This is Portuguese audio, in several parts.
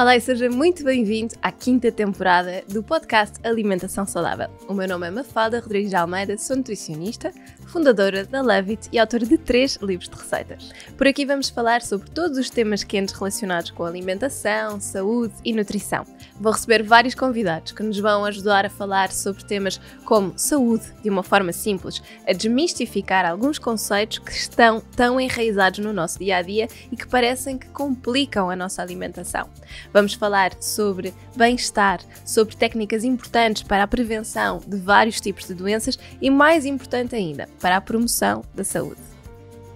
Olá e seja muito bem-vindo à 5ª temporada do podcast Alimentação Saudável. O meu nome é Mafalda Rodrigues de Almeida, sou nutricionista, fundadora da Love It e autora de 3 livros de receitas. Por aqui vamos falar sobre todos os temas quentes relacionados com alimentação, saúde e nutrição. Vou receber vários convidados que nos vão ajudar a falar sobre temas como saúde de uma forma simples, a desmistificar alguns conceitos que estão tão enraizados no nosso dia-a-dia e que parecem que complicam a nossa alimentação. Vamos falar sobre bem-estar, sobre técnicas importantes para a prevenção de vários tipos de doenças e, mais importante ainda, para a promoção da saúde.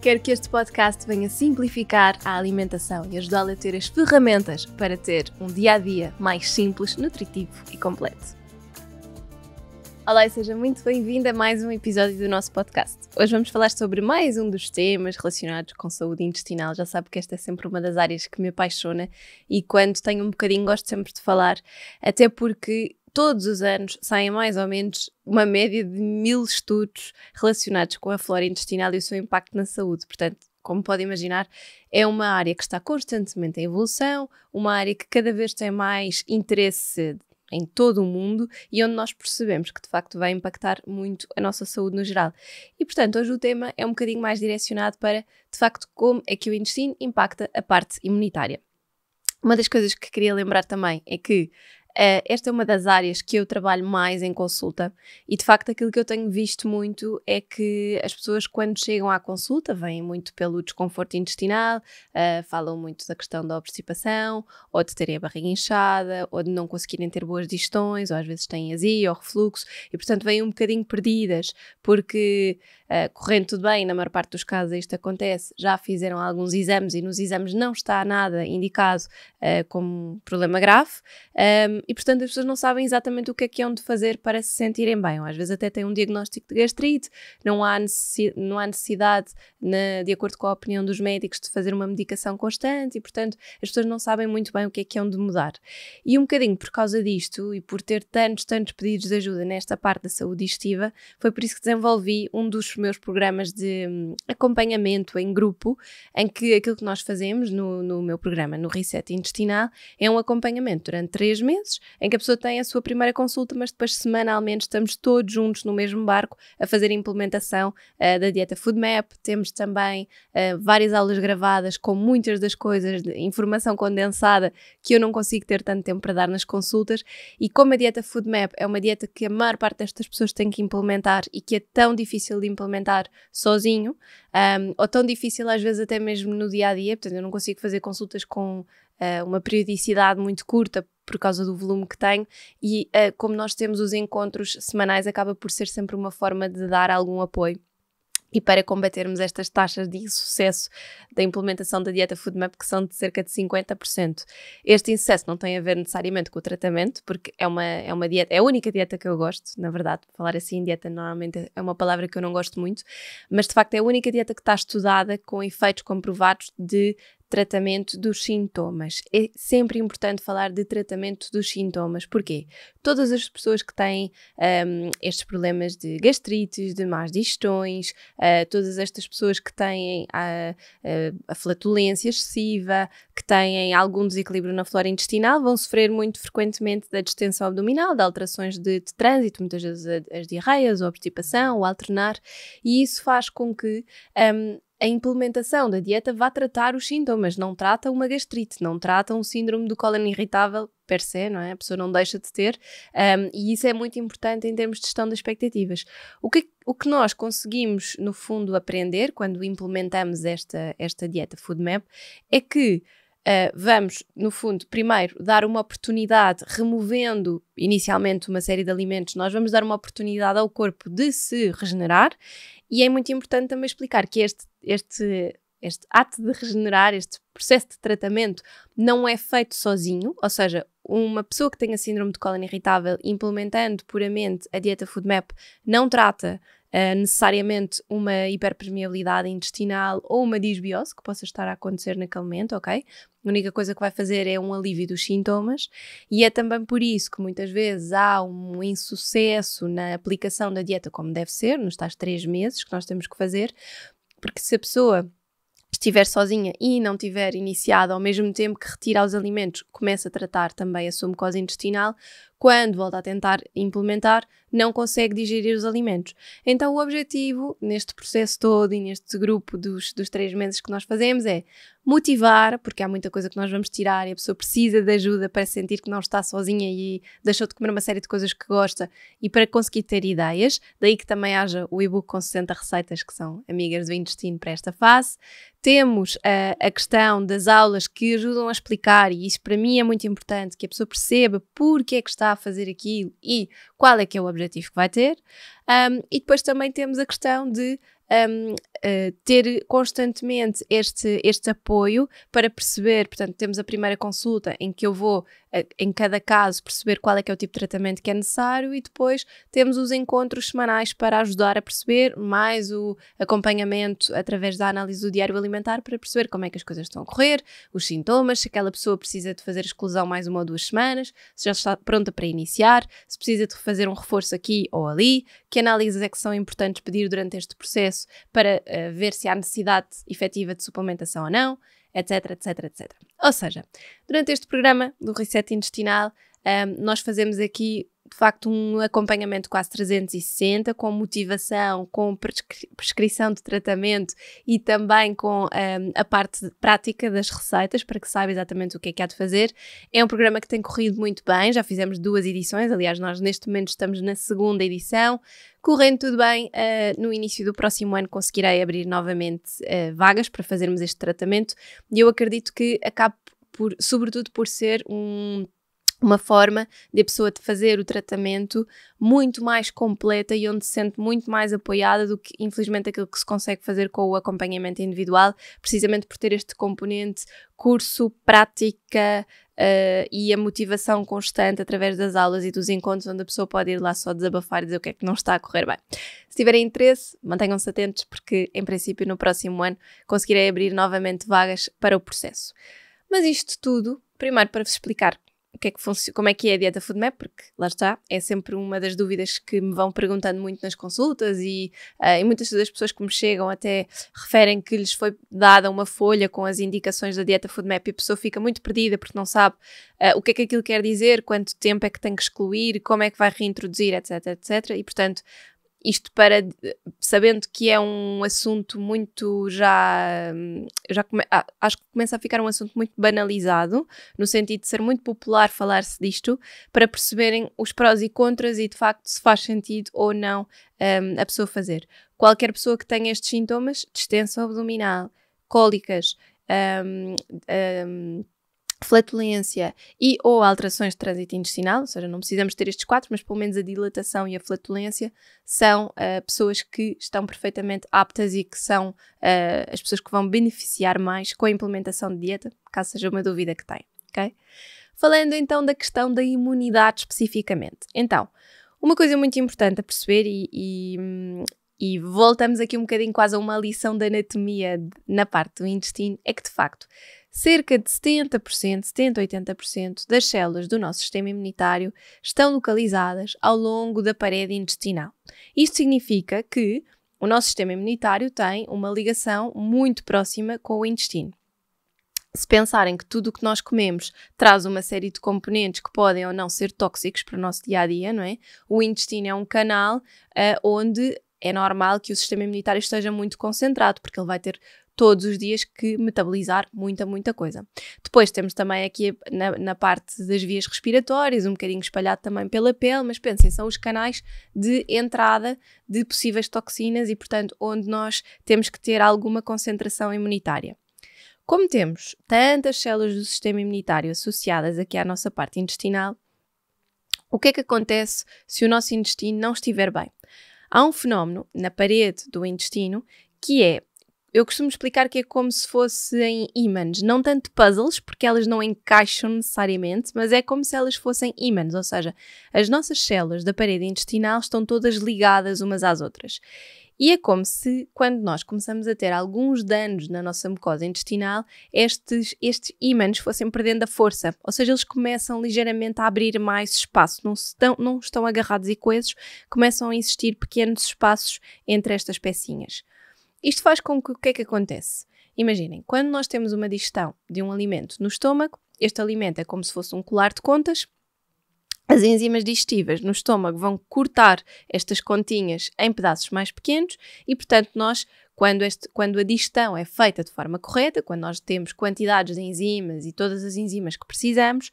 Quero que este podcast venha simplificar a alimentação e ajudá-la a ter as ferramentas para ter um dia-a-dia mais simples, nutritivo e completo. Olá e seja muito bem-vindo a mais um episódio do nosso podcast. Hoje vamos falar sobre mais um dos temas relacionados com saúde intestinal. Já sabe que esta é sempre uma das áreas que me apaixona e quando tenho um bocadinho gosto sempre de falar, até porque todos os anos saem mais ou menos uma média de 1000 estudos relacionados com a flora intestinal e o seu impacto na saúde. Portanto, como pode imaginar, é uma área que está constantemente em evolução, uma área que cada vez tem mais interesse em todo o mundo e onde nós percebemos que de facto vai impactar muito a nossa saúde no geral. E portanto hoje o tema é um bocadinho mais direcionado para de facto como é que o intestino impacta a parte imunitária. Uma das coisas que queria lembrar também é que esta é uma das áreas que eu trabalho mais em consulta e de facto aquilo que eu tenho visto muito é que as pessoas quando chegam à consulta vêm muito pelo desconforto intestinal, falam muito da questão da obstipação ou de terem a barriga inchada ou de não conseguirem ter boas digestões ou às vezes têm azia ou refluxo e portanto vêm um bocadinho perdidas porque correndo tudo bem, na maior parte dos casos isto acontece, já fizeram alguns exames e nos exames não está nada indicado como problema grave e portanto as pessoas não sabem exatamente o que é onde fazer para se sentirem bem, ou às vezes até têm um diagnóstico de gastrite, não há necessidade, de acordo com a opinião dos médicos, de fazer uma medicação constante e portanto as pessoas não sabem muito bem o que é onde mudar. E um bocadinho por causa disto e por ter tantos pedidos de ajuda nesta parte da saúde digestiva, foi por isso que desenvolvi um dos meus programas de acompanhamento em grupo, em que aquilo que nós fazemos no meu programa, no Reset Intestinal, é um acompanhamento durante 3 meses, em que a pessoa tem a sua primeira consulta, mas depois semanalmente estamos todos juntos no mesmo barco a fazer a implementação da dieta FoodMap. Temos também várias aulas gravadas com muitas das coisas, de informação condensada que eu não consigo ter tanto tempo para dar nas consultas e como a dieta FoodMap é uma dieta que a maior parte destas pessoas tem que implementar e que é tão difícil de implementar sozinho, ou tão difícil às vezes até mesmo no dia-a-dia, portanto eu não consigo fazer consultas com uma periodicidade muito curta por causa do volume que tenho e como nós temos os encontros semanais acaba por ser sempre uma forma de dar algum apoio. E para combatermos estas taxas de insucesso da implementação da dieta FoodMap, que são de cerca de 50%. Este insucesso não tem a ver necessariamente com o tratamento, porque é uma dieta, é a única dieta que eu gosto, na verdade. Falar assim, dieta normalmente é uma palavra que eu não gosto muito, mas de facto é a única dieta que está estudada com efeitos comprovados de tratamento dos sintomas. É sempre importante falar de tratamento dos sintomas. Porquê? Todas as pessoas que têm estes problemas de gastrites, de más digestões, todas estas pessoas que têm a flatulência excessiva, que têm algum desequilíbrio na flora intestinal, vão sofrer muito frequentemente da distensão abdominal, de alterações de trânsito, muitas vezes as diarreias, ou obstipação, ou alternar, e isso faz com que a implementação da dieta vá tratar os sintomas, não trata uma gastrite, não trata um síndrome do cólon irritável per se, não é? A pessoa não deixa de ter, e isso é muito importante em termos de gestão das expectativas. O que nós conseguimos, no fundo, aprender quando implementamos esta dieta FoodMap é que vamos, no fundo, primeiro dar uma oportunidade, removendo inicialmente uma série de alimentos, nós vamos dar uma oportunidade ao corpo de se regenerar e é muito importante também explicar que este ato de regenerar, este processo de tratamento não é feito sozinho, ou seja, uma pessoa que tenha síndrome de cólon irritável implementando puramente a dieta FoodMap não trata necessariamente uma hiperpermeabilidade intestinal ou uma disbiose que possa estar a acontecer naquele momento, ok? A única coisa que vai fazer é um alívio dos sintomas e é também por isso que muitas vezes há um insucesso na aplicação da dieta como deve ser, nos tais 3 meses que nós temos que fazer, porque se a pessoa estiver sozinha e não tiver iniciado ao mesmo tempo que retira os alimentos, começa a tratar também a sua mucosa intestinal, quando volta a tentar implementar, não consegue digerir os alimentos. Então o objetivo neste processo todo e neste grupo dos 3 meses que nós fazemos é motivar, porque há muita coisa que nós vamos tirar e a pessoa precisa de ajuda para sentir que não está sozinha e deixou de comer uma série de coisas que gosta e para conseguir ter ideias. Daí que também haja o e-book com 60 receitas que são amigas do intestino para esta fase. Temos a questão das aulas que ajudam a explicar, e isso para mim é muito importante, que a pessoa perceba porque é que está a fazer aquilo e qual é que é o objetivo que vai ter. E depois também temos a questão de ter constantemente este apoio para perceber, portanto temos a primeira consulta em que eu vou em cada caso perceber qual é que é o tipo de tratamento que é necessário, e depois temos os encontros semanais para ajudar a perceber, mais o acompanhamento através da análise do diário alimentar para perceber como é que as coisas estão a correr, os sintomas, se aquela pessoa precisa de fazer exclusão mais 1 ou 2 semanas, se já está pronta para iniciar, se precisa de fazer um reforço aqui ou ali, que análises é que são importantes pedir durante este processo para ver se há necessidade efetiva de suplementação ou não, etc, etc, etc. Ou seja, durante este programa do Reset Intestinal, nós fazemos aqui, de facto, um acompanhamento quase 360, com motivação, com prescrição de tratamento e também com a parte prática das receitas, para que saiba exatamente o que é que há de fazer. É um programa que tem corrido muito bem, já fizemos 2 edições, aliás, nós neste momento estamos na 2ª edição. Correndo tudo bem, no início do próximo ano conseguirei abrir novamente vagas para fazermos este tratamento, e eu acredito que acabe sobretudo por ser uma forma de a pessoa de fazer o tratamento muito mais completa e onde se sente muito mais apoiada do que, infelizmente, aquilo que se consegue fazer com o acompanhamento individual, precisamente por ter este componente curso, prática e a motivação constante através das aulas e dos encontros, onde a pessoa pode ir lá só desabafar e dizer o que é que não está a correr bem. Se tiverem interesse, mantenham-se atentos, porque, em princípio, no próximo ano conseguirei abrir novamente vagas para o processo. Mas isto tudo, primeiro para vos explicar como é que é a dieta FoodMap, porque lá está, é sempre uma das dúvidas que me vão perguntando muito nas consultas, e muitas das pessoas que me chegam até referem que lhes foi dada uma folha com as indicações da dieta FoodMap e a pessoa fica muito perdida porque não sabe o que é que aquilo quer dizer, quanto tempo é que tem que excluir, como é que vai reintroduzir, etc, etc. E, portanto, isto sabendo que é um assunto muito acho que começa a ficar um assunto muito banalizado, no sentido de ser muito popular falar-se disto, para perceberem os prós e contras e de facto se faz sentido ou não a pessoa fazer. Qualquer pessoa que tenha estes sintomas, distensão abdominal, cólicas, flatulência e ou alterações de trânsito intestinal, ou seja, não precisamos ter estes 4, mas pelo menos a dilatação e a flatulência são pessoas que estão perfeitamente aptas e que são as pessoas que vão beneficiar mais com a implementação de dieta, caso seja uma dúvida que têm, ok? Falando então da questão da imunidade especificamente. Então, uma coisa muito importante a perceber e voltamos aqui um bocadinho quase a uma lição de anatomia na parte do intestino, é que de facto cerca de 70%, 80% das células do nosso sistema imunitário estão localizadas ao longo da parede intestinal. Isto significa que o nosso sistema imunitário tem uma ligação muito próxima com o intestino. Se pensarem que tudo o que nós comemos traz uma série de componentes que podem ou não ser tóxicos para o nosso dia-a-dia, não é? O intestino é um canal onde é normal que o sistema imunitário esteja muito concentrado, porque ele vai ter todos os dias que metabolizar muita coisa. Depois temos também aqui na parte das vias respiratórias, um bocadinho espalhado também pela pele, mas pensem, são os canais de entrada de possíveis toxinas e, portanto, onde nós temos que ter alguma concentração imunitária. Como temos tantas células do sistema imunitário associadas aqui à nossa parte intestinal, o que é que acontece se o nosso intestino não estiver bem? Há um fenómeno na parede do intestino que é, eu costumo explicar que é como se fossem ímãs, não tanto puzzles, porque elas não encaixam necessariamente, mas é como se elas fossem ímãs, ou seja, as nossas células da parede intestinal estão todas ligadas umas às outras. E é como se, quando nós começamos a ter alguns danos na nossa mucosa intestinal, estes ímãs fossem perdendo a força, ou seja, eles começam ligeiramente a abrir mais espaço, não estão agarrados e coesos, começam a existir pequenos espaços entre estas pecinhas. Isto faz com que o que é que acontece? Imaginem, quando nós temos uma digestão de um alimento no estômago, este alimento é como se fosse um colar de contas. As enzimas digestivas no estômago vão cortar estas continhas em pedaços mais pequenos e, portanto, nós, quando a digestão é feita de forma correta, quando nós temos quantidades de enzimas e todas as enzimas que precisamos,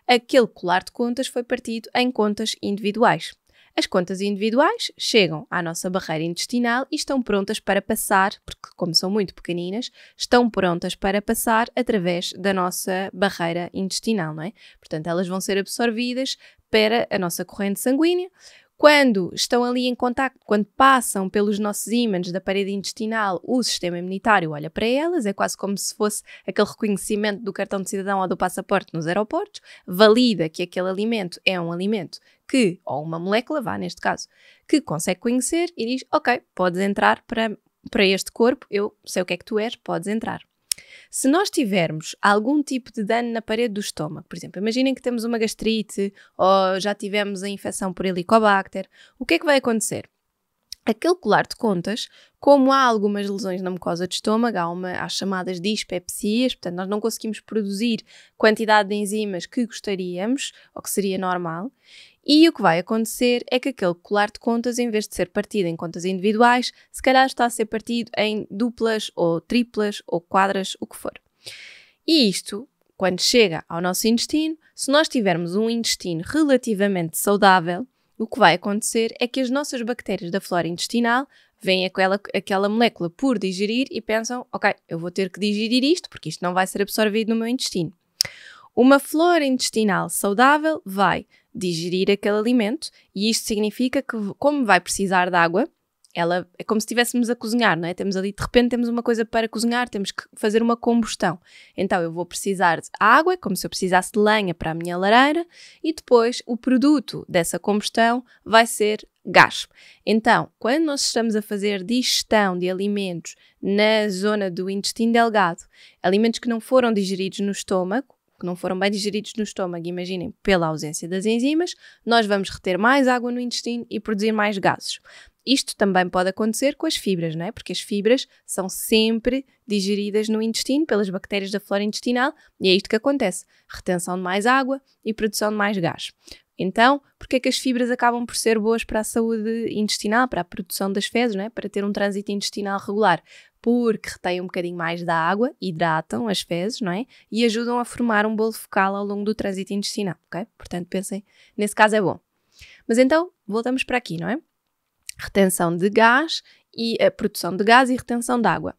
aquele colar de contas foi partido em contas individuais. As contas individuais chegam à nossa barreira intestinal e estão prontas para passar, porque como são muito pequeninas, estão prontas para passar através da nossa barreira intestinal, não é? Portanto, elas vão ser absorvidas para a nossa corrente sanguínea. Quando estão ali em contacto, quando passam pelos nossos ímãs da parede intestinal, o sistema imunitário olha para elas, é quase como se fosse aquele reconhecimento do cartão de cidadão ou do passaporte nos aeroportos, valida que aquele alimento é um alimento ou uma molécula, neste caso, que consegue conhecer e diz, ok, podes entrar para este corpo, eu sei o que é que tu és, podes entrar. Se nós tivermos algum tipo de dano na parede do estômago, por exemplo, imaginem que temos uma gastrite ou já tivemos a infecção por Helicobacter, o que é que vai acontecer? Aquele colar de contas, como há algumas lesões na mucosa do estômago, há as chamadas dispepsias, portanto nós não conseguimos produzir quantidade de enzimas que gostaríamos, ou que seria normal, e o que vai acontecer é que aquele colar de contas, em vez de ser partido em contas individuais, se calhar está a ser partido em duplas ou triplas ou quadras, o que for. E isto, quando chega ao nosso intestino, se nós tivermos um intestino relativamente saudável, o que vai acontecer é que as nossas bactérias da flora intestinal veem aquela molécula por digerir e pensam, ok, eu vou ter que digerir isto porque isto não vai ser absorvido no meu intestino. Uma flora intestinal saudável vai digerir aquele alimento e isto significa que, como vai precisar de água, ela é como se estivéssemos a cozinhar, não é? De repente temos uma coisa para cozinhar, temos que fazer uma combustão. Então eu vou precisar de água, é como se eu precisasse de lenha para a minha lareira e depois o produto dessa combustão vai ser gás. Então, quando nós estamos a fazer digestão de alimentos na zona do intestino delgado, alimentos que não foram digeridos no estômago, que não foram bem digeridos no estômago, imaginem, pela ausência das enzimas, nós vamos reter mais água no intestino e produzir mais gases. Isto também pode acontecer com as fibras, não é? Porque as fibras são sempre digeridas no intestino pelas bactérias da flora intestinal e é isto que acontece. Retenção de mais água e produção de mais gás. Então, porque é que as fibras acabam por ser boas para a saúde intestinal, para a produção das fezes, não é? Para ter um trânsito intestinal regular? Porque retêm um bocadinho mais da água, hidratam as fezes, não é? E ajudam a formar um bolo fecal ao longo do trânsito intestinal, ok? Portanto, pensem, nesse caso é bom. Mas então, voltamos para aqui, não é? Retenção de gás e a produção de gás e retenção de água.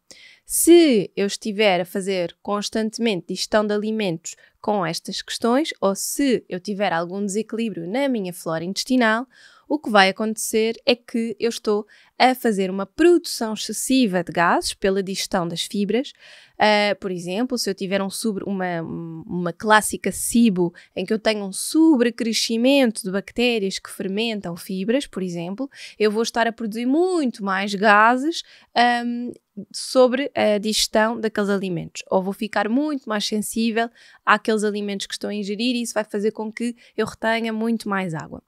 Se eu estiver a fazer constantemente digestão de alimentos com estas questões, ou se eu tiver algum desequilíbrio na minha flora intestinal, o que vai acontecer é que eu estou a fazer uma produção excessiva de gases pela digestão das fibras. Por exemplo, se eu tiver uma clássica SIBO em que eu tenho um sobrecrescimento de bactérias que fermentam fibras, por exemplo, eu vou estar a produzir muito mais gases sobre a digestão daqueles alimentos, ou vou ficar muito mais sensível àqueles alimentos que estou a ingerir e isso vai fazer com que eu retenha muito mais água.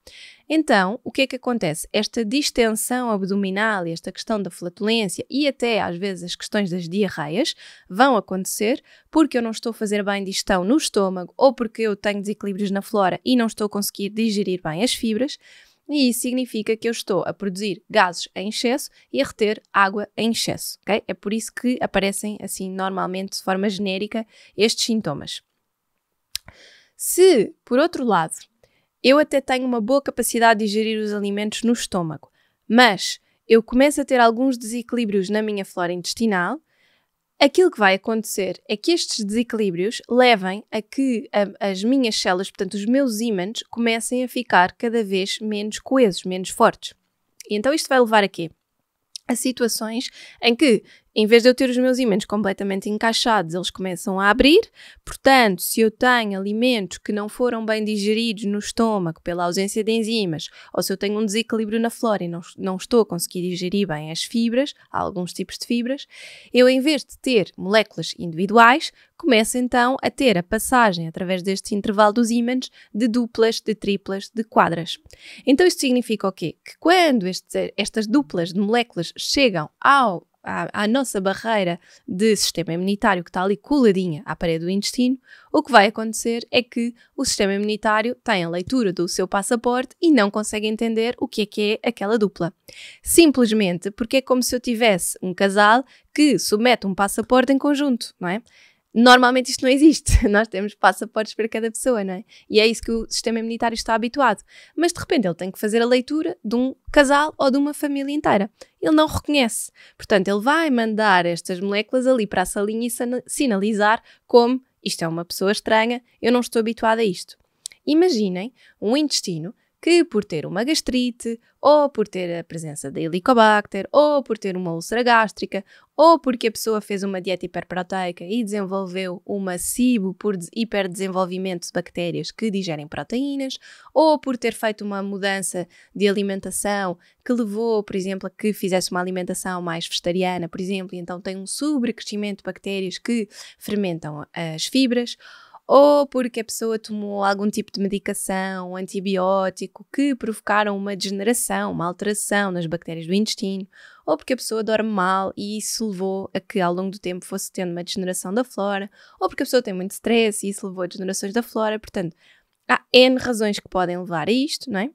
Então, o que é que acontece? Esta distensão abdominal e esta questão da flatulência e até às vezes as questões das diarreias vão acontecer porque eu não estou a fazer bem digestão no estômago ou porque eu tenho desequilíbrios na flora e não estou a conseguir digerir bem as fibras. E isso significa que eu estou a produzir gases em excesso e a reter água em excesso, ok? É por isso que aparecem, assim, normalmente, de forma genérica, estes sintomas. Se, por outro lado, eu até tenho uma boa capacidade de digerir os alimentos no estômago, mas eu começo a ter alguns desequilíbrios na minha flora intestinal, aquilo que vai acontecer é que estes desequilíbrios levem a que as minhas células, portanto os meus ímãs, comecem a ficar cada vez menos coesos, menos fortes. E então isto vai levar a quê? A situações em que, em vez de eu ter os meus ímãs completamente encaixados, eles começam a abrir. Portanto, se eu tenho alimentos que não foram bem digeridos no estômago pela ausência de enzimas, ou se eu tenho um desequilíbrio na flora e não estou a conseguir digerir bem as fibras, há alguns tipos de fibras, eu, em vez de ter moléculas individuais, começo então a ter a passagem, através deste intervalo dos ímãs, de duplas, de triplas, de quadras. Então isto significa o quê? Que quando estas duplas de moléculas chegam à nossa barreira de sistema imunitário que está ali coladinha à parede do intestino, o que vai acontecer é que o sistema imunitário tem a leitura do seu passaporte e não consegue entender o que é aquela dupla. Simplesmente porque é como se eu tivesse um casal que submete um passaporte em conjunto, não é? Normalmente isto não existe, nós temos passaportes para cada pessoa, não é? E é isso que o sistema imunitário está habituado. Mas de repente ele tem que fazer a leitura de um casal ou de uma família inteira. Ele não reconhece. Portanto, ele vai mandar estas moléculas ali para a salinha e sinalizar como isto é uma pessoa estranha, eu não estou habituada a isto. Imaginem um intestino que por ter uma gastrite, ou por ter a presença da Helicobacter, ou por ter uma úlcera gástrica, ou porque a pessoa fez uma dieta hiperproteica e desenvolveu uma SIBO por hiperdesenvolvimento de bactérias que digerem proteínas, ou por ter feito uma mudança de alimentação que levou, por exemplo, a que fizesse uma alimentação mais vegetariana, por exemplo, e então tem um sobrecrescimento de bactérias que fermentam as fibras, ou porque a pessoa tomou algum tipo de medicação, um antibiótico, que provocaram uma degeneração, uma alteração nas bactérias do intestino, ou porque a pessoa dorme mal e isso levou a que ao longo do tempo fosse tendo uma degeneração da flora, ou porque a pessoa tem muito stress e isso levou a degenerações da flora. Portanto, há N razões que podem levar a isto, não é?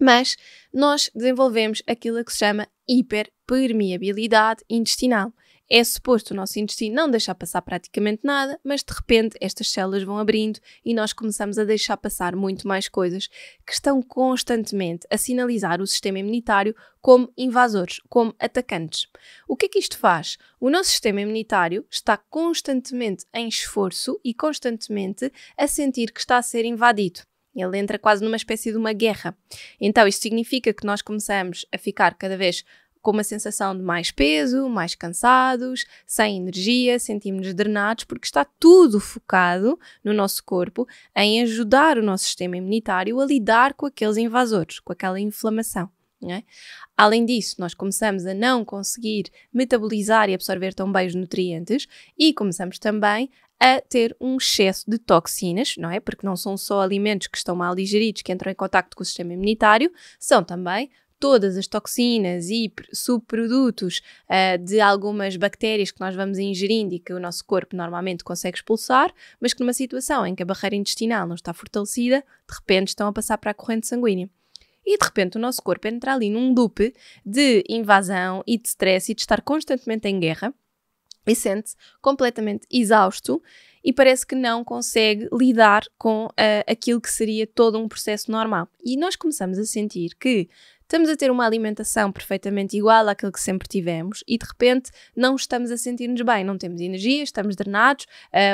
Mas nós desenvolvemos aquilo que se chama hiperpermeabilidade intestinal. É suposto o nosso intestino não deixar passar praticamente nada, mas de repente estas células vão abrindo e nós começamos a deixar passar muito mais coisas que estão constantemente a sinalizar o sistema imunitário como invasores, como atacantes. O que é que isto faz? O nosso sistema imunitário está constantemente em esforço e constantemente a sentir que está a ser invadido. Ele entra quase numa espécie de uma guerra. Então isto significa que nós começamos a ficar cada vez com uma sensação de mais peso, mais cansados, sem energia, sentimos-nos drenados, porque está tudo focado no nosso corpo em ajudar o nosso sistema imunitário a lidar com aqueles invasores, com aquela inflamação. Não é? Além disso, nós começamos a não conseguir metabolizar e absorver tão bem os nutrientes e começamos também a ter um excesso de toxinas, não é? Porque não são só alimentos que estão mal digeridos que entram em contacto com o sistema imunitário, são também todas as toxinas e subprodutos de algumas bactérias que nós vamos ingerindo e que o nosso corpo normalmente consegue expulsar, mas que numa situação em que a barreira intestinal não está fortalecida, de repente estão a passar para a corrente sanguínea. E de repente o nosso corpo entra ali num loop de invasão e de stress e de estar constantemente em guerra e sente-se completamente exausto e parece que não consegue lidar com aquilo que seria todo um processo normal. E nós começamos a sentir que estamos a ter uma alimentação perfeitamente igual àquilo que sempre tivemos e de repente não estamos a sentir-nos bem, não temos energia, estamos drenados,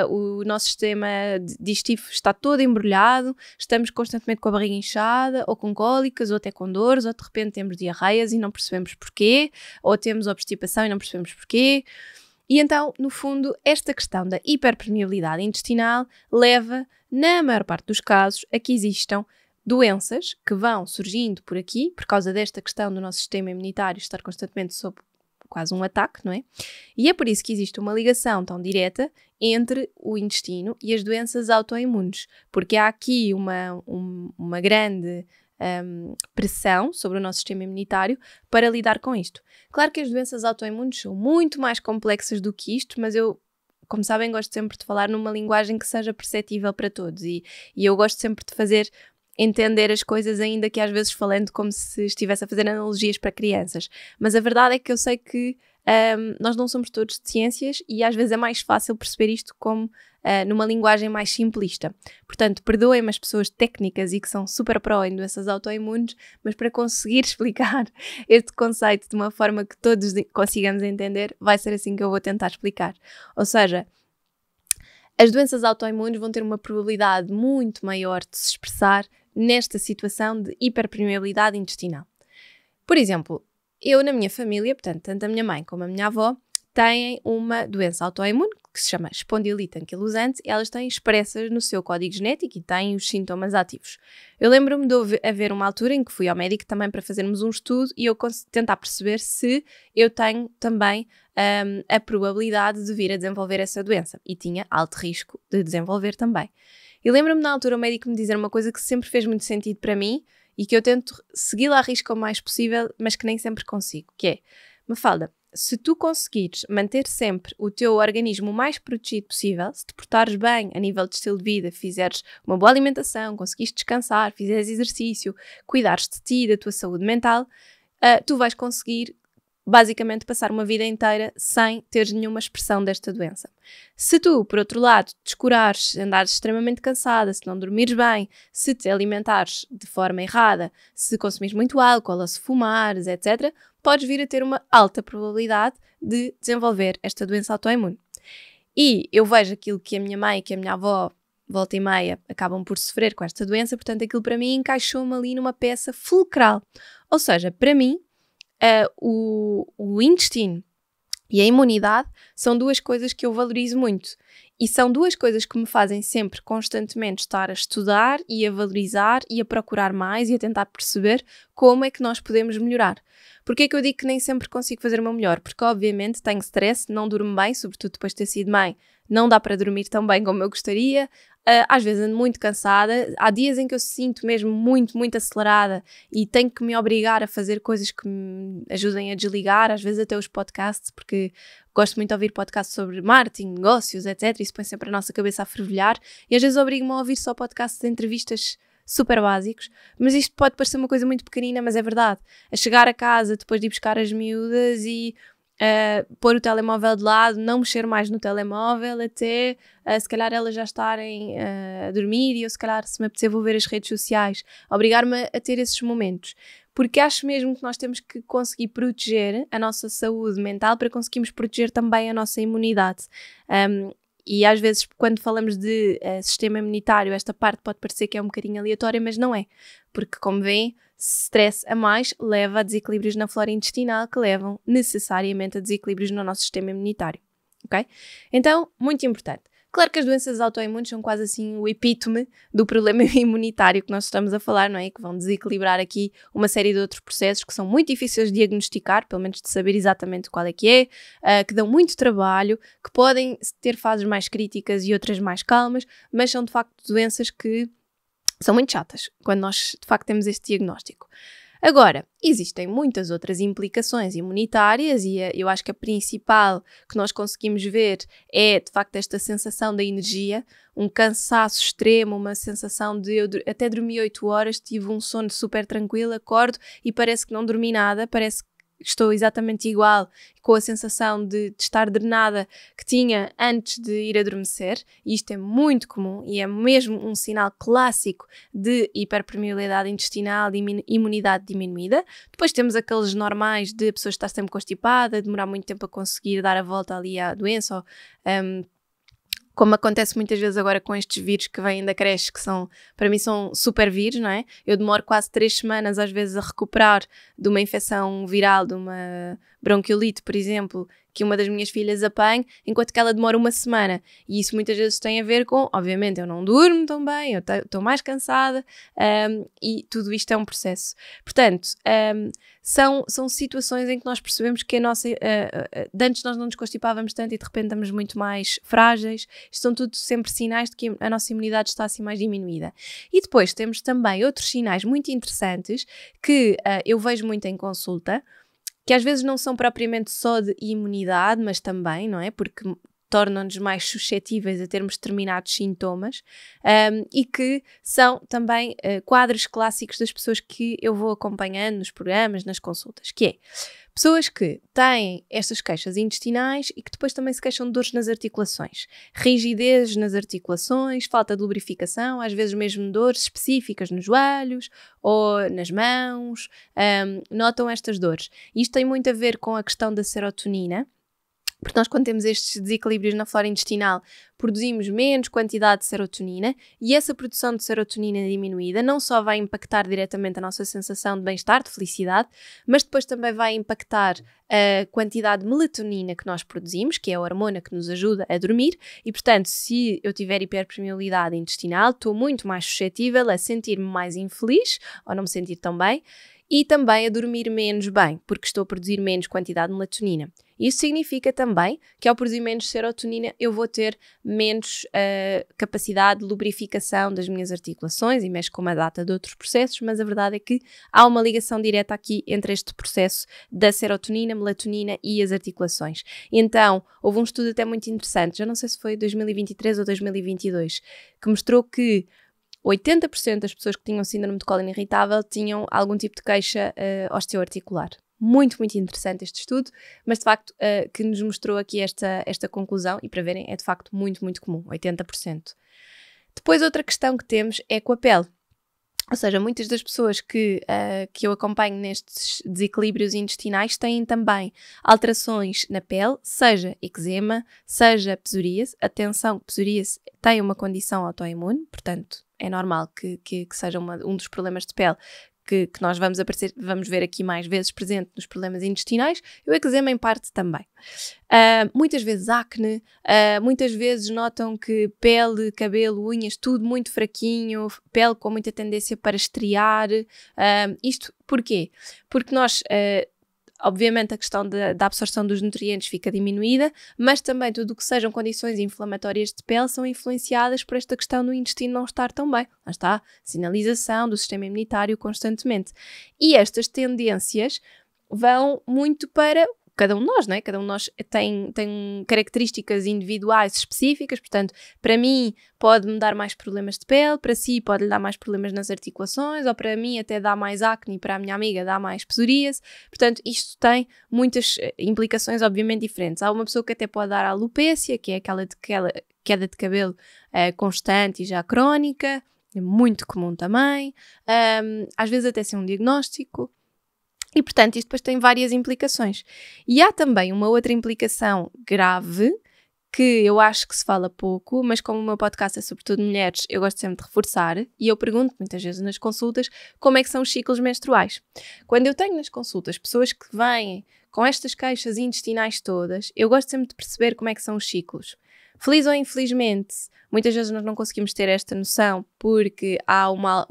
o nosso sistema digestivo está todo embrulhado, estamos constantemente com a barriga inchada ou com cólicas ou até com dores, ou de repente temos diarreias e não percebemos porquê, ou temos obstipação e não percebemos porquê. E então, no fundo, esta questão da hiperpermeabilidade intestinal leva, na maior parte dos casos, a que existam doenças que vão surgindo por aqui, por causa desta questão do nosso sistema imunitário estar constantemente sob quase um ataque, não é? E é por isso que existe uma ligação tão direta entre o intestino e as doenças autoimunes, porque há aqui uma grande pressão sobre o nosso sistema imunitário para lidar com isto. Claro que as doenças autoimunes são muito mais complexas do que isto, mas eu, como sabem, gosto sempre de falar numa linguagem que seja perceptível para todos e eu gosto sempre de fazer entender as coisas, ainda que às vezes falando como se estivesse a fazer analogias para crianças. Mas a verdade é que eu sei que nós não somos todos de ciências e às vezes é mais fácil perceber isto como numa linguagem mais simplista. Portanto, perdoem-me as pessoas técnicas e que são super pró em doenças autoimunes, mas para conseguir explicar este conceito de uma forma que todos consigamos entender, vai ser assim que eu vou tentar explicar. Ou seja, as doenças autoimunes vão ter uma probabilidade muito maior de se expressar nesta situação de hiperpermeabilidade intestinal. Por exemplo, eu na minha família, portanto, tanto a minha mãe como a minha avó, têm uma doença autoimune que se chama espondilite anquilosante e elas têm expressas no seu código genético e têm os sintomas ativos. Eu lembro-me de haver uma altura em que fui ao médico também para fazermos um estudo e eu tentar perceber se eu tenho também a probabilidade de vir a desenvolver essa doença e tinha alto risco de desenvolver também. E lembro-me na altura o médico me dizer uma coisa que sempre fez muito sentido para mim e que eu tento seguir à risca o mais possível, mas que nem sempre consigo, que é: Mafalda, se tu conseguires manter sempre o teu organismo o mais protegido possível, se te portares bem a nível de estilo de vida, fizeres uma boa alimentação, conseguires descansar, fizeres exercício, cuidares de ti e da tua saúde mental, tu vais conseguir basicamente passar uma vida inteira sem teres nenhuma expressão desta doença. Se tu, por outro lado, descurares, andares extremamente cansada, se não dormires bem, se te alimentares de forma errada, se consumires muito álcool ou se fumares, etc., podes vir a ter uma alta probabilidade de desenvolver esta doença autoimune. E eu vejo aquilo que a minha mãe e que a minha avó, volta e meia, acabam por sofrer com esta doença, portanto aquilo para mim encaixou-me ali numa peça fulcral. Ou seja, para mim, o intestino e a imunidade são duas coisas que eu valorizo muito. E são duas coisas que me fazem sempre, constantemente, estar a estudar e a valorizar e a procurar mais e a tentar perceber como é que nós podemos melhorar. Porquê é que eu digo que nem sempre consigo fazer o meu melhor? Porque, obviamente, tenho stress, não durmo bem, sobretudo depois de ter sido mãe. Não dá para dormir tão bem como eu gostaria. Às vezes ando muito cansada. Há dias em que eu sinto mesmo muito acelerada e tenho que me obrigar a fazer coisas que me ajudem a desligar. Às vezes até os podcasts, porque gosto muito de ouvir podcasts sobre marketing, negócios, etc. Isso põe sempre a nossa cabeça a fervilhar. E às vezes obrigo-me a ouvir só podcasts de entrevistas super básicos. Mas isto pode parecer uma coisa muito pequenina, mas é verdade. A chegar a casa depois de ir buscar as miúdas e pôr o telemóvel de lado, não mexer mais no telemóvel até se calhar elas já estarem a dormir e eu se calhar se me apetecer vou ver as redes sociais, obrigar-me a ter esses momentos, porque acho mesmo que nós temos que conseguir proteger a nossa saúde mental para conseguirmos proteger também a nossa imunidade. E às vezes quando falamos de sistema imunitário, esta parte pode parecer que é um bocadinho aleatória, mas não é, porque como veem, stress a mais leva a desequilíbrios na flora intestinal que levam necessariamente a desequilíbrios no nosso sistema imunitário, ok? Então, muito importante. Claro que as doenças autoimunes são quase assim o epítome do problema imunitário que nós estamos a falar, não é? Que vão desequilibrar aqui uma série de outros processos que são muito difíceis de diagnosticar, pelo menos de saber exatamente qual é, que dão muito trabalho, que podem ter fases mais críticas e outras mais calmas, mas são de facto doenças que são muito chatas quando nós de facto temos este diagnóstico. Agora, existem muitas outras implicações imunitárias e eu acho que a principal que nós conseguimos ver é de facto esta sensação da energia, um cansaço extremo, uma sensação de eu até dormi 8 horas, tive um sono super tranquilo, acordo e parece que não dormi nada, parece que estou exatamente igual, com a sensação de estar drenada que tinha antes de ir adormecer, e isto é muito comum e é mesmo um sinal clássico de hiperpermeabilidade intestinal, de imunidade diminuída. Depois temos aqueles normais de a pessoa estar sempre constipada, demorar muito tempo a conseguir dar a volta ali à doença, ou como acontece muitas vezes agora com estes vírus que vêm da creche, que são, para mim são super vírus, não é? Eu demoro quase 3 semanas às vezes a recuperar de uma infecção viral, de uma bronquiolite, por exemplo, que uma das minhas filhas apanha, enquanto que ela demora 1 semana. E isso muitas vezes tem a ver com, obviamente, eu não durmo tão bem, eu estou mais cansada, e tudo isto é um processo. Portanto, são situações em que nós percebemos que a nossa... de antes nós não nos constipávamos tanto e de repente estamos muito mais frágeis. Isto são tudo sempre sinais de que a nossa imunidade está assim mais diminuída. E depois temos também outros sinais muito interessantes que eu vejo muito em consulta, que às vezes não são propriamente só de imunidade, mas também, não é? Porque tornam-nos mais suscetíveis a termos determinados sintomas, e que são também quadros clássicos das pessoas que eu vou acompanhando nos programas, nas consultas, que é pessoas que têm estas queixas intestinais e que depois também se queixam de dores nas articulações, rigidez nas articulações, falta de lubrificação, às vezes mesmo dores específicas nos joelhos ou nas mãos, notam estas dores. Isto tem muito a ver com a questão da serotonina, porque nós quando temos estes desequilíbrios na flora intestinal produzimos menos quantidade de serotonina e essa produção de serotonina diminuída não só vai impactar diretamente a nossa sensação de bem-estar, de felicidade, mas depois também vai impactar a quantidade de melatonina que nós produzimos, que é a hormona que nos ajuda a dormir, e portanto se eu tiver hiperpermeabilidade intestinal estou muito mais suscetível a sentir-me mais infeliz ou não me sentir tão bem, e também a dormir menos bem, porque estou a produzir menos quantidade de melatonina. Isso significa também que ao produzir menos serotonina eu vou ter menos capacidade de lubrificação das minhas articulações e mexe com uma data de outros processos, mas a verdade é que há uma ligação direta aqui entre este processo da serotonina, melatonina e as articulações. Então, houve um estudo até muito interessante, já não sei se foi 2023 ou 2022, que mostrou que 80% das pessoas que tinham síndrome de cólon irritável tinham algum tipo de queixa osteoarticular. Muito, muito interessante este estudo, mas de facto que nos mostrou aqui esta conclusão, e para verem é de facto muito, muito comum, 80%. Depois outra questão que temos é com a pele. Ou seja, muitas das pessoas que eu acompanho nestes desequilíbrios intestinais têm também alterações na pele, seja eczema, seja psoríase. Atenção, psoríase tem uma condição autoimune, portanto é normal que seja um dos problemas de pele que nós vamos ver aqui mais vezes presente nos problemas intestinais, e o eczema em parte também. Muitas vezes acne, muitas vezes notam que pele, cabelo, unhas, tudo muito fraquinho, pele com muita tendência para estriar. Isto porquê? Porque nós... obviamente a questão da absorção dos nutrientes fica diminuída, mas também tudo o que sejam condições inflamatórias de pele são influenciadas por esta questão do intestino não estar tão bem. Lá está, sinalização do sistema imunitário constantemente. E estas tendências vão muito para cada um de nós, não é? Cada um de nós tem características individuais específicas, portanto, para mim pode-me dar mais problemas de pele, para si pode-lhe dar mais problemas nas articulações, ou para mim até dá mais acne, para a minha amiga dá mais psoríase. Portanto, isto tem muitas implicações obviamente diferentes. Há uma pessoa que até pode dar alopécia, que é aquela queda de cabelo constante e já crónica, é muito comum também, às vezes até ser um diagnóstico. E, portanto, isto depois tem várias implicações. E há também uma outra implicação grave, que eu acho que se fala pouco, mas como o meu podcast é sobretudo mulheres, eu gosto sempre de reforçar, e eu pergunto muitas vezes nas consultas como é que são os ciclos menstruais. Quando eu tenho nas consultas pessoas que vêm com estas queixas intestinais todas, eu gosto sempre de perceber como é que são os ciclos. Feliz ou infelizmente, muitas vezes nós não conseguimos ter esta noção porque há uma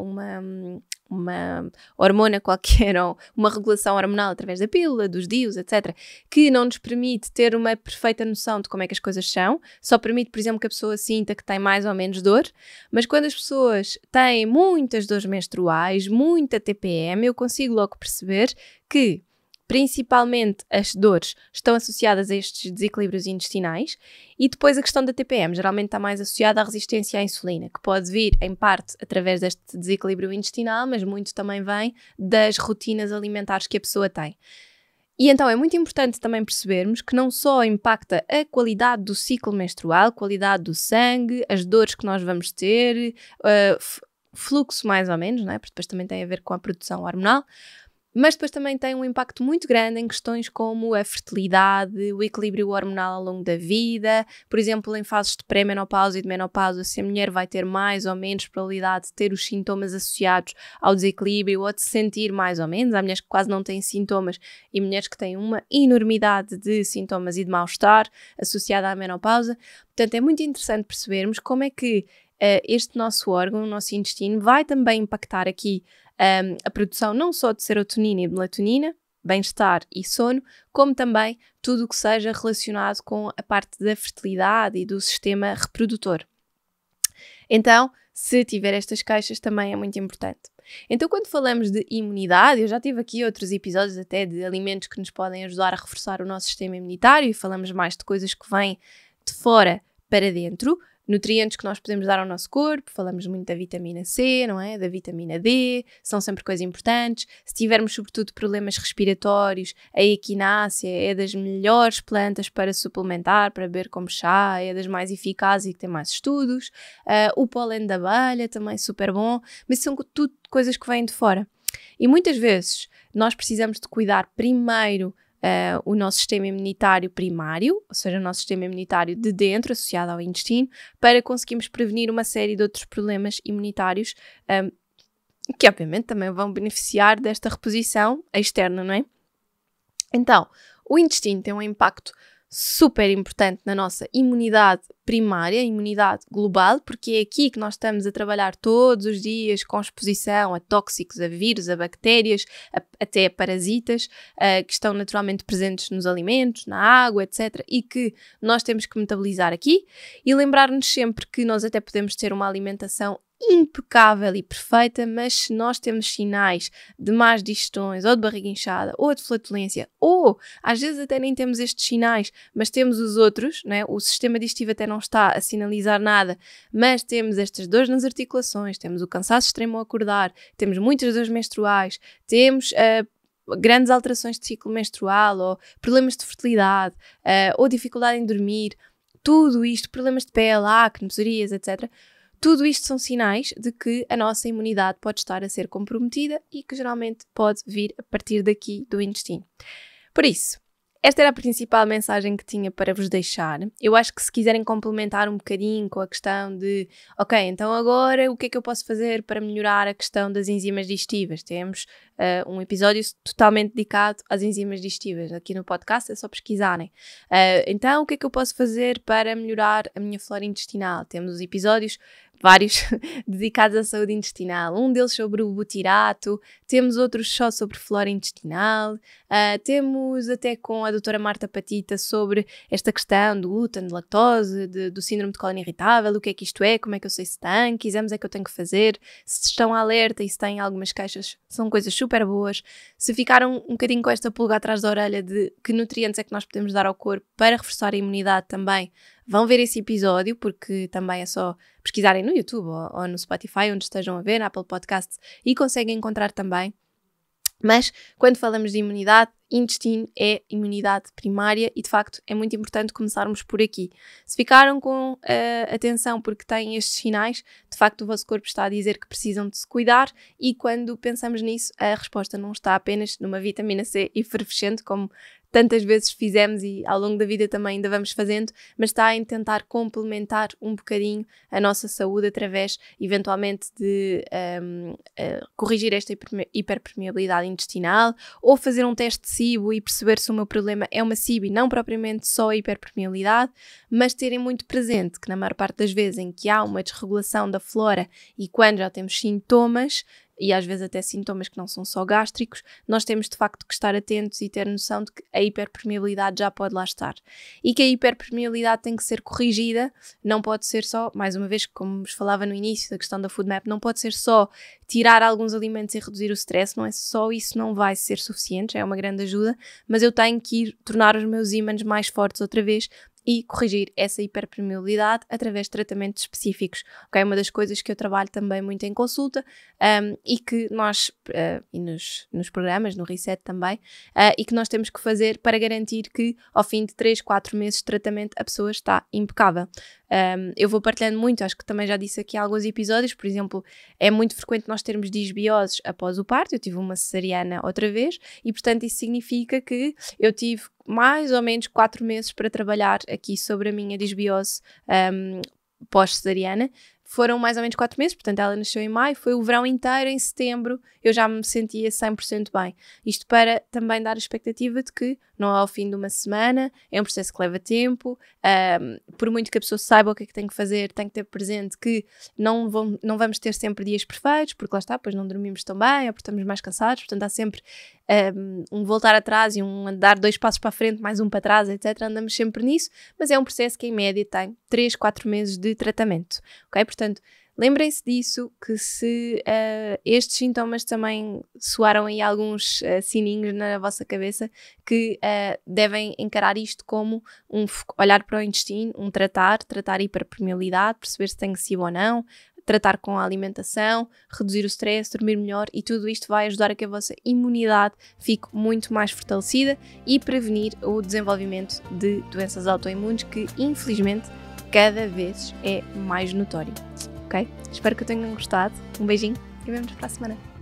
hormona qualquer ou uma regulação hormonal através da pílula, dos DIUs, etc., que não nos permite ter uma perfeita noção de como é que as coisas são, só permite, por exemplo, que a pessoa sinta que tem mais ou menos dor, mas quando as pessoas têm muitas dores menstruais, muita TPM, eu consigo logo perceber que principalmente as dores estão associadas a estes desequilíbrios intestinais, e depois a questão da TPM geralmente está mais associada à resistência à insulina, que pode vir em parte através deste desequilíbrio intestinal, mas muito também vem das rotinas alimentares que a pessoa tem. E então é muito importante também percebermos que não só impacta a qualidade do ciclo menstrual, qualidade do sangue, as dores que nós vamos ter, fluxo mais ou menos, não é? Porque depois também tem a ver com a produção hormonal, mas depois também tem um impacto muito grande em questões como a fertilidade, o equilíbrio hormonal ao longo da vida. Por exemplo, em fases de pré-menopausa e de menopausa, se a mulher vai ter mais ou menos probabilidade de ter os sintomas associados ao desequilíbrio ou de se sentir mais ou menos. Há mulheres que quase não têm sintomas e mulheres que têm uma enormidade de sintomas e de mal-estar associada à menopausa. Portanto, é muito interessante percebermos como é que este nosso órgão, o nosso intestino, vai também impactar aqui a produção não só de serotonina e de melatonina, bem-estar e sono, como também tudo o que seja relacionado com a parte da fertilidade e do sistema reprodutor. Então, se tiver estas queixas, também é muito importante. Então, quando falamos de imunidade, eu já tive aqui outros episódios até de alimentos que nos podem ajudar a reforçar o nosso sistema imunitário, e falamos mais de coisas que vêm de fora para dentro, nutrientes que nós podemos dar ao nosso corpo, falamos muito da vitamina C, não é? Da vitamina D, são sempre coisas importantes. Se tivermos sobretudo problemas respiratórios, a equinácea é das melhores plantas para suplementar, para beber como chá, é das mais eficazes e que tem mais estudos. O pólen da abelha também super bom, mas são tudo coisas que vêm de fora. E muitas vezes nós precisamos de cuidar primeiro o nosso sistema imunitário primário, ou seja, o nosso sistema imunitário de dentro, associado ao intestino, para conseguirmos prevenir uma série de outros problemas imunitários que obviamente também vão beneficiar desta reposição externa, não é? Então, o intestino tem um impacto super importante na nossa imunidade primária, imunidade global, porque é aqui que nós estamos a trabalhar todos os dias com exposição a tóxicos, a vírus, a bactérias, até a parasitas, que estão naturalmente presentes nos alimentos, na água, etc. E que nós temos que metabolizar aqui e lembrar-nos sempre que nós até podemos ter uma alimentação impecável e perfeita, mas se nós temos sinais de más digestões ou de barriga inchada ou de flatulência, ou às vezes até nem temos estes sinais, mas temos os outros, né? O sistema digestivo até não está a sinalizar nada, mas temos estas dores nas articulações, temos o cansaço extremo ao acordar, temos muitas dores menstruais, temos grandes alterações de ciclo menstrual ou problemas de fertilidade ou dificuldade em dormir, tudo isto, problemas de pele, acne, psorias, etc., tudo isto são sinais de que a nossa imunidade pode estar a ser comprometida e que geralmente pode vir a partir daqui do intestino. Por isso, esta era a principal mensagem que tinha para vos deixar. Eu acho que se quiserem complementar um bocadinho com a questão de ok, então agora o que é que eu posso fazer para melhorar a questão das enzimas digestivas? Temos um episódio totalmente dedicado às enzimas digestivas aqui no podcast, é só pesquisarem. Então o que é que eu posso fazer para melhorar a minha flora intestinal? Temos os episódios vários dedicados à saúde intestinal, um deles sobre o butirato, temos outros só sobre flora intestinal, temos até com a doutora Marta Patita sobre esta questão do glúten, de lactose, do síndrome de cólon irritável, o que é que isto é, como é que eu sei se tenho, que exames é que eu tenho que fazer, se estão alerta e se têm algumas queixas, são coisas super boas. Se ficaram um bocadinho com esta pulga atrás da orelha de que nutrientes é que nós podemos dar ao corpo para reforçar a imunidade também, vão ver esse episódio, porque também é só pesquisarem no YouTube ou no Spotify, onde estejam a ver, na Apple Podcasts, e conseguem encontrar também. Mas, quando falamos de imunidade, intestino é imunidade primária e, de facto, é muito importante começarmos por aqui. Se ficaram com atenção porque têm estes sinais, de facto, o vosso corpo está a dizer que precisam de se cuidar e, quando pensamos nisso, a resposta não está apenas numa vitamina C efervescente, como tantas vezes fizemos e ao longo da vida também ainda vamos fazendo, mas está em tentar complementar um bocadinho a nossa saúde através, eventualmente, de corrigir esta hiperpermeabilidade intestinal ou fazer um teste de SIBO e perceber se o meu problema é uma SIBO e não propriamente só a hiperpermeabilidade, mas terem muito presente que na maior parte das vezes em que há uma desregulação da flora e quando já temos sintomas, e às vezes até sintomas que não são só gástricos, nós temos de facto que estar atentos e ter noção de que a hiperpermeabilidade já pode lá estar. E que a hiperpermeabilidade tem que ser corrigida, não pode ser só, mais uma vez, como vos falava no início da questão da Food Map, não pode ser só tirar alguns alimentos e reduzir o stress, não é só isso, não vai ser suficiente, já é uma grande ajuda, mas eu tenho que ir tornar os meus ímãs mais fortes outra vez e corrigir essa hiperpermeabilidade através de tratamentos específicos. Okay? Uma das coisas que eu trabalho também muito em consulta e que nós, e nos programas, no Reset também, e que nós temos que fazer para garantir que ao fim de 3, 4 meses de tratamento a pessoa está impecável. Eu vou partilhando muito, acho que também já disse aqui em alguns episódios, por exemplo, é muito frequente nós termos disbioses após o parto, eu tive uma cesariana outra vez e portanto isso significa que eu tive mais ou menos 4 meses para trabalhar aqui sobre a minha disbiose pós-cesariana. Foram mais ou menos 4 meses, portanto ela nasceu em maio, foi o verão inteiro, em setembro eu já me sentia 100% bem. Isto para também dar a expectativa de que não é ao fim de uma semana, é um processo que leva tempo, por muito que a pessoa saiba o que é que tem que fazer, tem que ter presente que não vamos ter sempre dias perfeitos, porque lá está, depois não dormimos tão bem, ou porque estamos mais cansados, portanto há sempre um voltar atrás e um andar 2 passos para a frente, mais um para trás, etc. Andamos sempre nisso, mas é um processo que em média tem 3, 4 meses de tratamento, ok? Portanto, lembrem-se disso, que se estes sintomas também soaram aí alguns sininhos na vossa cabeça, que devem encarar isto como olhar para o intestino, tratar a hiperpermeabilidade, perceber se tem SIBO ou não, tratar com a alimentação, reduzir o stress, dormir melhor, e tudo isto vai ajudar a que a vossa imunidade fique muito mais fortalecida e prevenir o desenvolvimento de doenças autoimunes que, infelizmente, cada vez é mais notório. Ok? Espero que tenham gostado. Um beijinho e vemo-nos para a semana.